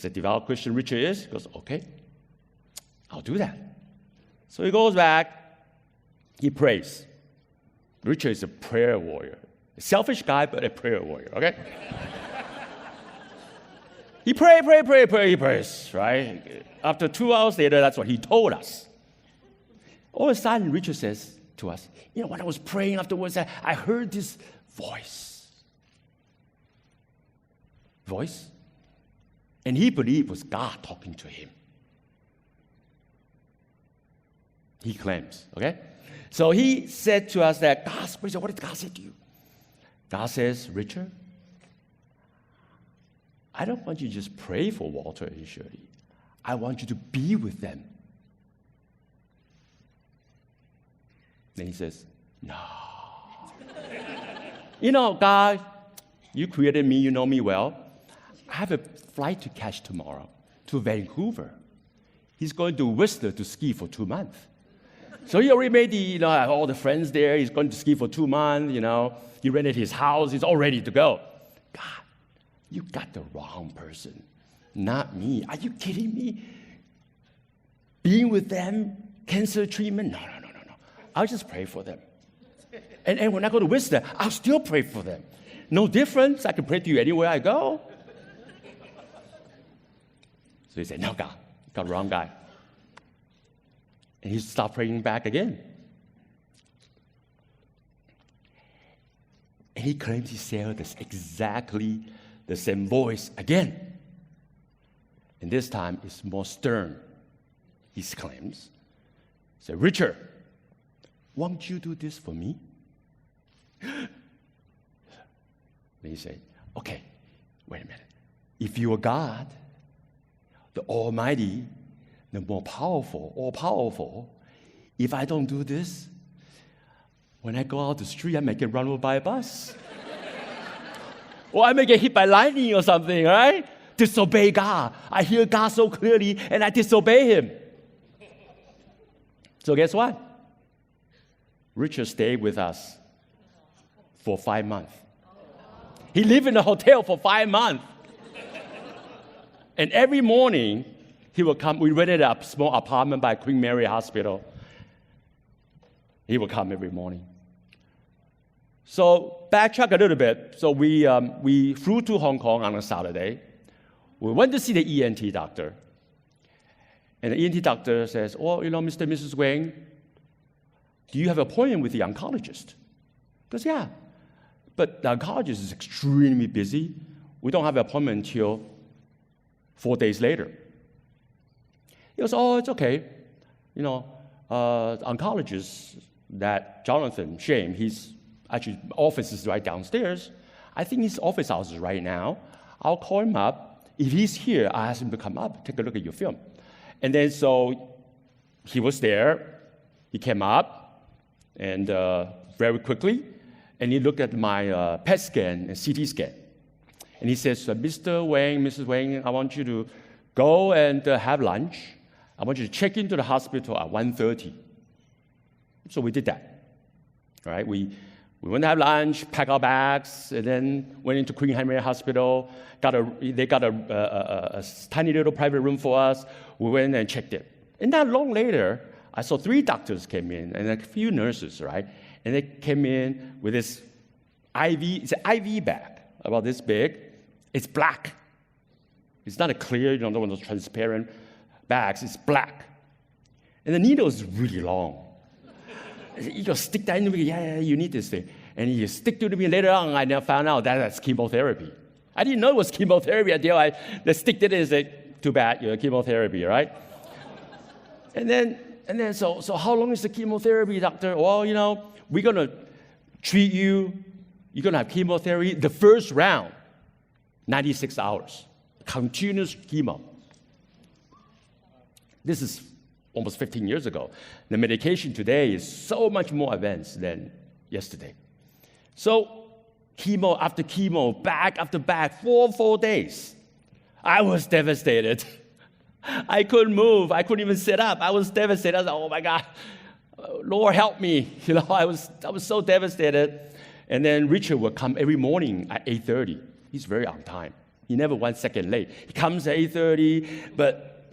As a devout Christian Richard is, he goes, okay, I'll do that. So he goes back, he prays. Richard is a prayer warrior. A selfish guy, but a prayer warrior, okay? He prays, right? After 2 hours later, that's what he told us. All of a sudden, Richard says to us, when I was praying afterwards, I heard this voice. And he believed it was God talking to him. He claims, okay? So he said to us that, Richard, what did God say to you? God says, Richard, I don't want you to just pray for Walter and Shirley. I want you to be with them. Then he says, no. God, you created me, you know me well. I have a flight to catch tomorrow to Vancouver. He's going to Whistler to ski for 2 months. So he already made all the friends there. He's going to ski for 2 months, He rented his house. He's all ready to go. God, you got the wrong person, not me. Are you kidding me? Being with them, cancer treatment? No. I'll just pray for them. And when I go to Whistler, I'll still pray for them. No difference. I can pray to you anywhere I go. So he said, no, God, you got the wrong guy. And he stopped praying back again. And he claims he said exactly the same voice again. And this time it's more stern. He claims, he said, Richard, won't you do this for me? Then he said, okay, wait a minute. If you are God, the Almighty, the more powerful, all-powerful, if I don't do this, when I go out the street, I may get run over by a bus. Or I may get hit by lightning or something, right? Disobey God. I hear God so clearly, and I disobey Him. So guess what? Richard stayed with us for 5 months. He lived in a hotel for 5 months. And every morning, he would come. We rented a small apartment by Queen Mary Hospital. He would come every morning. So backtrack a little bit. So we flew to Hong Kong on a Saturday. We went to see the ENT doctor. And the ENT doctor says, Mr. and Mrs. Wang, do you have an appointment with the oncologist? He goes, yeah. But the oncologist is extremely busy. We don't have an appointment until 4 days later. He goes, it's okay. Oncologist, that Jonathan Shame, his actually office is right downstairs. I think his office hours is right now. I'll call him up. If he's here, I'll ask him to come up, take a look at your film. And then so he was there. He came up, and very quickly, and he looked at my PET scan and CT scan. And he says, Mr. Wang, Mrs. Wang, I want you to go and have lunch. I want you to check into the hospital at 1:30. So we did that. All right, we went to have lunch, packed our bags, and then went into Queen Mary Hospital. They got a tiny little private room for us. We went and checked it. And not long later, I saw 3 doctors came in and a few nurses, right? And they came in with this IV. It's an IV bag about this big. It's black. It's not a clear, one of those transparent bags. It's black. And the needle is really long. You just stick that into me. Yeah, you need this thing. And you stick to me. Later on, I now found out that's chemotherapy. I didn't know it was chemotherapy until they stick it in and say, too bad, you're chemotherapy, right? And then so how long is the chemotherapy, doctor? Well, we're going to treat you. You're going to have chemotherapy. The first round, 96 hours. Continuous chemo. This is almost 15 years ago. The medication today is so much more advanced than yesterday. So chemo after chemo, back after back, 4 days. I was devastated. I couldn't move. I couldn't even sit up. I was devastated. I was like, oh my God, Lord help me. I was so devastated. And then Richard would come every morning at 8:30. He's very on time. He never 1 second late. He comes at 8:30, but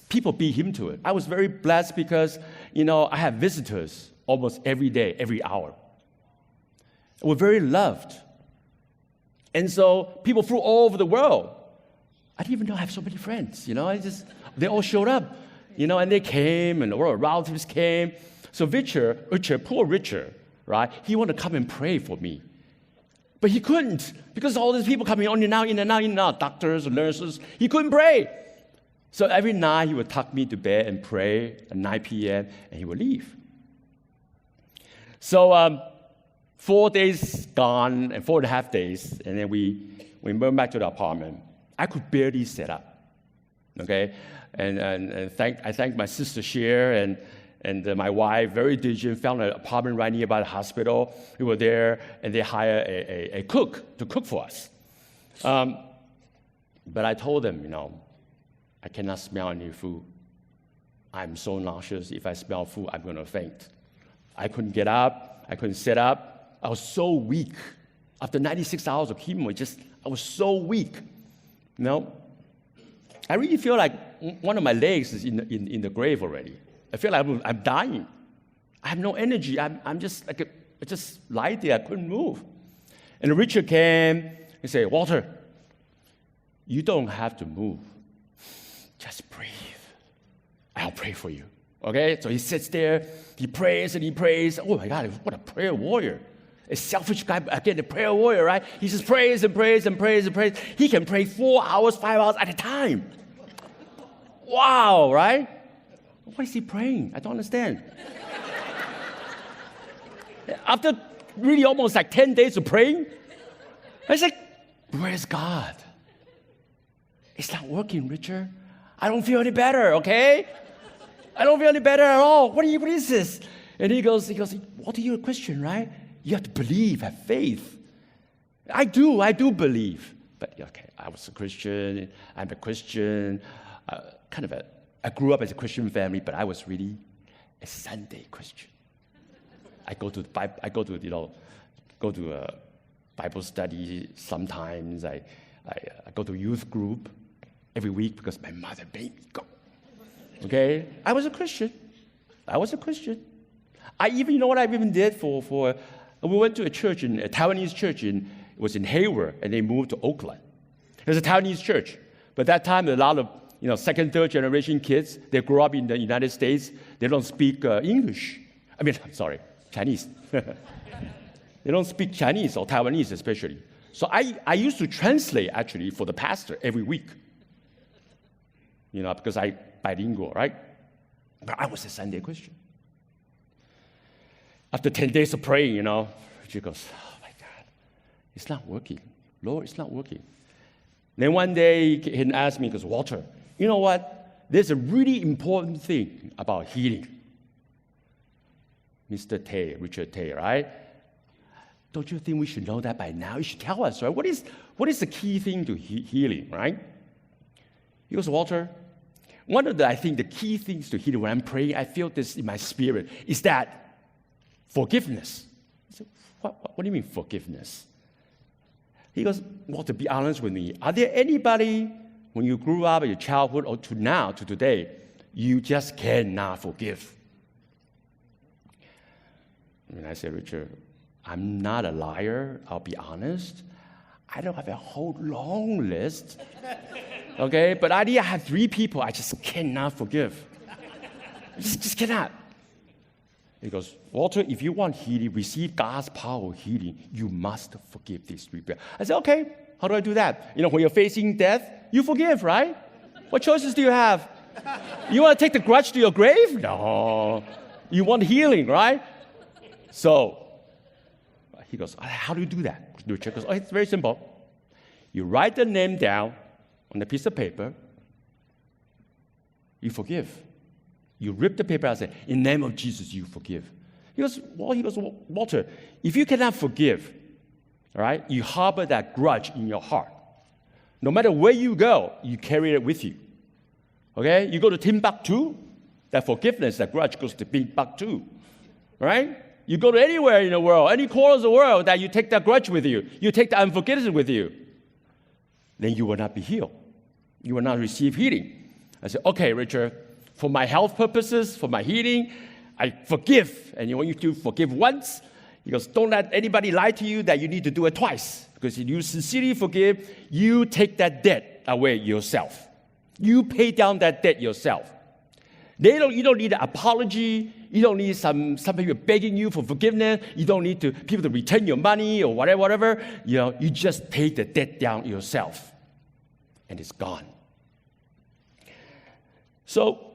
people beat him to it. I was very blessed because, I have visitors almost every day, every hour. We're very loved. And so people flew all over the world. I didn't even know I have so many friends, they all showed up, and they came, and all our relatives came. So poor Richard, right? He wanted to come and pray for me. But he couldn't, because all these people coming in and out, doctors and nurses. He couldn't pray. So every night he would tuck me to bed and pray at 9 p.m., and he would leave. So 4 days gone, and 4.5 days, and then we went back to the apartment. I could barely sit up, okay? And I thank my sister Cher and my wife, very diligent, found an apartment right nearby the hospital. We were there, and they hired a cook to cook for us. But I told them, I cannot smell any food. I'm so nauseous. If I smell food, I'm going to faint. I couldn't get up. I couldn't sit up. I was so weak. After 96 hours of chemo, I was so weak. I really feel like one of my legs is in the grave already. I feel like I'm dying. I have no energy. I'm just like I just lie there. I couldn't move. And Richard came and said, Walter, you don't have to move. Just breathe. I'll pray for you. Okay? So he sits there. He prays and he prays. Oh my God, what a prayer warrior. A selfish guy, again, a prayer warrior, right? He just prays and prays and prays and prays. He can pray 4 hours, 5 hours at a time. Wow, right? What is he praying? I don't understand. After really almost like 10 days of praying, I was like, where's God? It's not working, Richard. I don't feel any better, okay? I don't feel any better at all. What is this? And he goes, Walter, you're a Christian, right? You have to believe, have faith. I do believe. But okay, I was a Christian. I'm a Christian. I grew up as a Christian family, but I was really a Sunday Christian. I go to Bible study sometimes. I go to youth group every week because my mother made me go. Okay, I was a Christian. I even did for. We went to a Taiwanese church it was in Hayward, and they moved to Oakland. It was a Taiwanese church, but that time a lot of second, third generation kids, they grew up in the United States. They don't speak English. Chinese. They don't speak Chinese or Taiwanese especially. So I used to translate actually for the pastor every week. Because I bilingual, right? But I was a Sunday Christian. After 10 days of praying, she goes, oh my God, it's not working. Lord, it's not working. Then one day he asked me, he goes, Walter, you know what? There's a really important thing about healing. Richard Tay, right? Don't you think we should know that by now? You should tell us, right? What is the key thing to healing, right? He goes, Walter, one of the key things to healing when I'm praying, I feel this in my spirit, is that forgiveness. I said, what do you mean forgiveness? He goes, well, to be honest with me, are there anybody, when you grew up in your childhood or to now, to today, you just cannot forgive? And I said, Richard, I'm not a liar. I'll be honest. I don't have a whole long list. Okay? But I have 3 people I just cannot forgive. Just cannot. He goes, Walter, if you want healing, receive God's power of healing, you must forgive these 3 people. I said, okay, how do I do that? When you're facing death, you forgive, right? What choices do you have? You want to take the grudge to your grave? No. You want healing, right? So he goes, how do you do that? Richard goes, it's very simple. You write the name down on a piece of paper. You forgive. You rip the paper out and say, in the name of Jesus, you forgive. He goes, Walter, if you cannot forgive, all right, you harbor that grudge in your heart. No matter where you go, you carry it with you. Okay? You go to Timbuktu, that forgiveness, that grudge goes to Timbuktu. Right? You go to anywhere in the world, any corner of the world, that you take that grudge with you. You take the unforgiveness with you. then you will not be healed. You will not receive healing. I said, okay, Richard, for my health purposes, for my healing, I forgive. And you want you to forgive once. He goes, don't let anybody lie to you that you need to do it twice. Because if you sincerely forgive, you take that debt away yourself. You pay down that debt yourself. You don't need an apology. You don't need some people begging you for forgiveness. You don't need people to return your money or whatever. You just pay the debt down yourself. And it's gone. So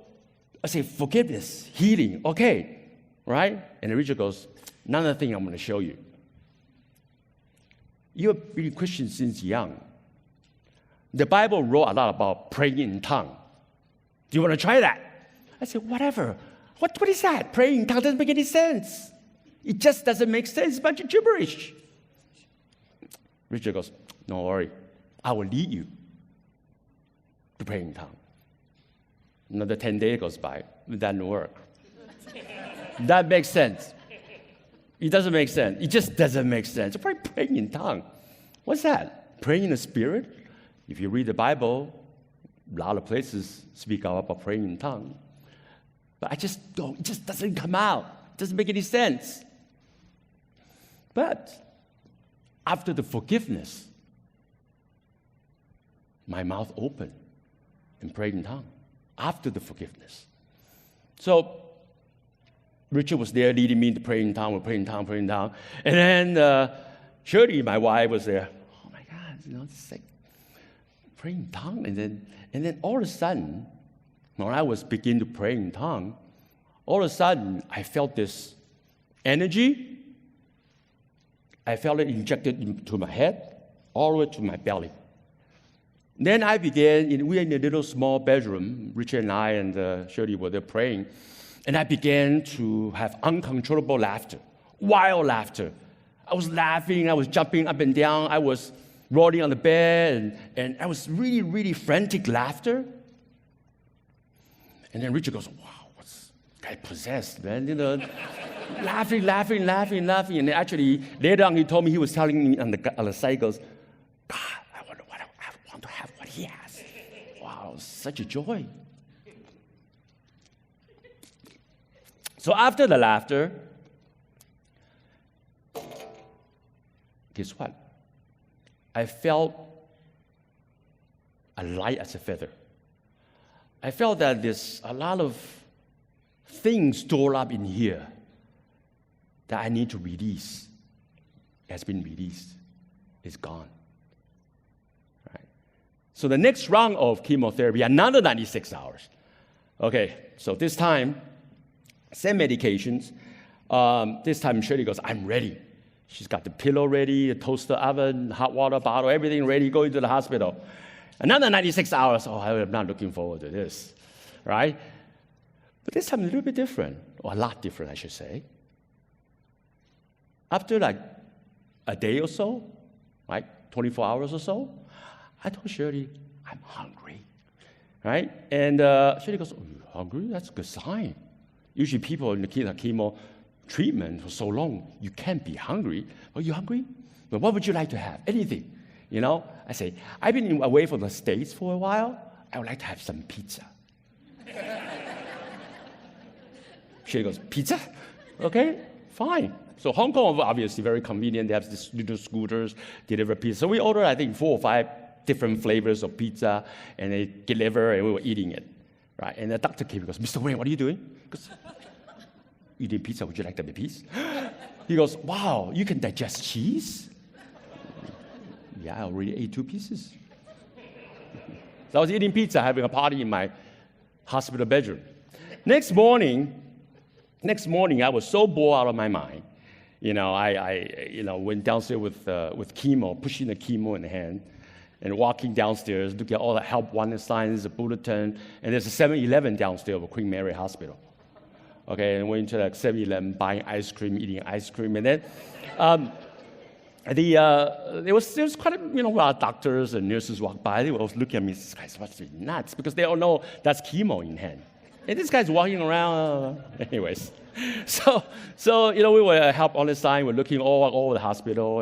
I say, forgiveness, healing, okay, right? And Richard goes, another thing I'm going to show you. You've been Christian since young. The Bible wrote a lot about praying in tongues. Do you want to try that? I said, whatever. What is that? Praying in tongues doesn't make any sense. It just doesn't make sense. It's a bunch of gibberish. Richard goes, don't worry. I will lead you to pray in tongues. Another 10 days goes by. It doesn't work. That makes sense. It doesn't make sense. It just doesn't make sense. Praying in tongues. What's that? Praying in the Spirit? If you read the Bible, a lot of places speak about praying in tongues. But it just doesn't come out. It doesn't make any sense. But after the forgiveness, my mouth opened and prayed in tongues. After the forgiveness. So Richard was there leading me to pray in tongues, praying in tongues. And then Shirley, my wife, was there. Oh my God, it's like praying in tongues. And then all of a sudden, when I was beginning to pray in tongues, all of a sudden I felt this energy. I felt it injected into my head, all the way to my belly. Then I began, we were in a little small bedroom, Richard and I and Shirley were there praying, and I began to have uncontrollable laughter, wild laughter. I was laughing, I was jumping up and down, I was rolling on the bed, and I was really, really frantic laughter. And then Richard goes, wow, what's this guy possessed, man? Laughing. And then actually, later on, he told me, he was telling me on the side, goes, God, I want to have what he has. Wow, such a joy. So after the laughter, guess what? I felt light as a feather. I felt that there's a lot of things stored up in here that I need to release. It has been released. It's gone. Right? So the next round of chemotherapy, another 96 hours. Okay, so this time, same medications. This time Shirley goes, I'm ready. She's got the pillow ready, the toaster oven, hot water bottle, everything ready, going to the hospital. Another 96 hours, I'm not looking forward to this, right? But this time a little bit different, or a lot different, I should say. After like a day or so, right, 24 hours or so, I told Shirley, I'm hungry, right? And Shirley goes, oh, you're hungry? That's a good sign. Usually people in the chemo treatment for so long, you can't be hungry. Are you hungry? But what would you like to have? Anything. I say, I've been away from the States for a while. I would like to have some pizza. She goes, pizza? Okay, fine. So Hong Kong, obviously, very convenient. They have these little scooters, deliver pizza. So we ordered, I think, 4 or 5 different flavors of pizza, and they deliver, and we were eating it. Right? And the doctor came and goes, Mr. Wang, what are you doing? Because eating pizza, would you like to have a piece? He goes, wow, you can digest cheese? Yeah, I already ate 2 pieces. So I was eating pizza, having a party in my hospital bedroom. Next morning, I was so bored out of my mind. I went downstairs with chemo, pushing the chemo in the hand, and walking downstairs to get all the help wanted signs, the bulletin, and there's a 7-Eleven downstairs of Queen Mary Hospital. Okay, and went to the 7-Eleven, buying ice cream, eating ice cream, and then there was quite a lot of doctors and nurses walked by. They were looking at me. This guy's nuts because they all know that's chemo in hand. And this guy's walking around. Anyways, so we were help on the sign. We're looking all over the hospital,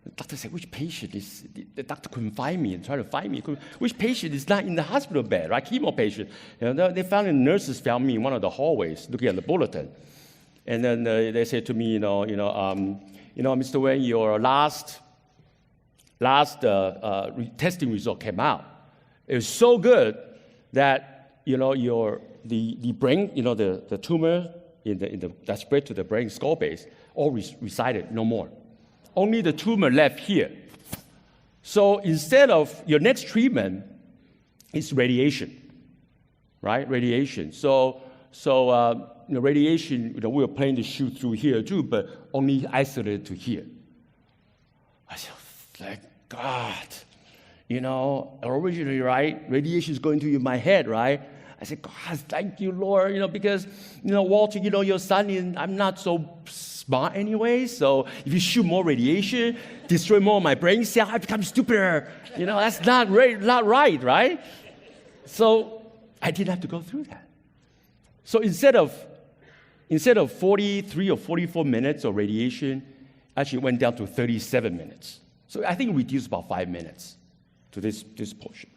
The doctor said, which patient is, the doctor couldn't find me and tried to find me. Which patient is not in the hospital bed, right? Chemo patient. They found the nurses found me in one of the hallways looking at the bulletin. And then they said to me, Mr. Wang, your last testing result came out. It was so good that, the brain, the tumor that spread to the brain skull base all resided, no more. Only the tumor left here. So instead of your next treatment, it's radiation, right? Radiation. So radiation, we were planning to shoot through here too, but only isolated to here. I said, thank God. Originally, right, radiation is going to my head, right? I said, God, thank you, Lord, because, Walter, your son, I'm not so smart anyway, so if you shoot more radiation, destroy more of my brain cell, I become stupider. That's not right? So I didn't have to go through that. So instead of 43 or 44 minutes of radiation, actually went down to 37 minutes. So I think it reduced about 5 minutes to this portion.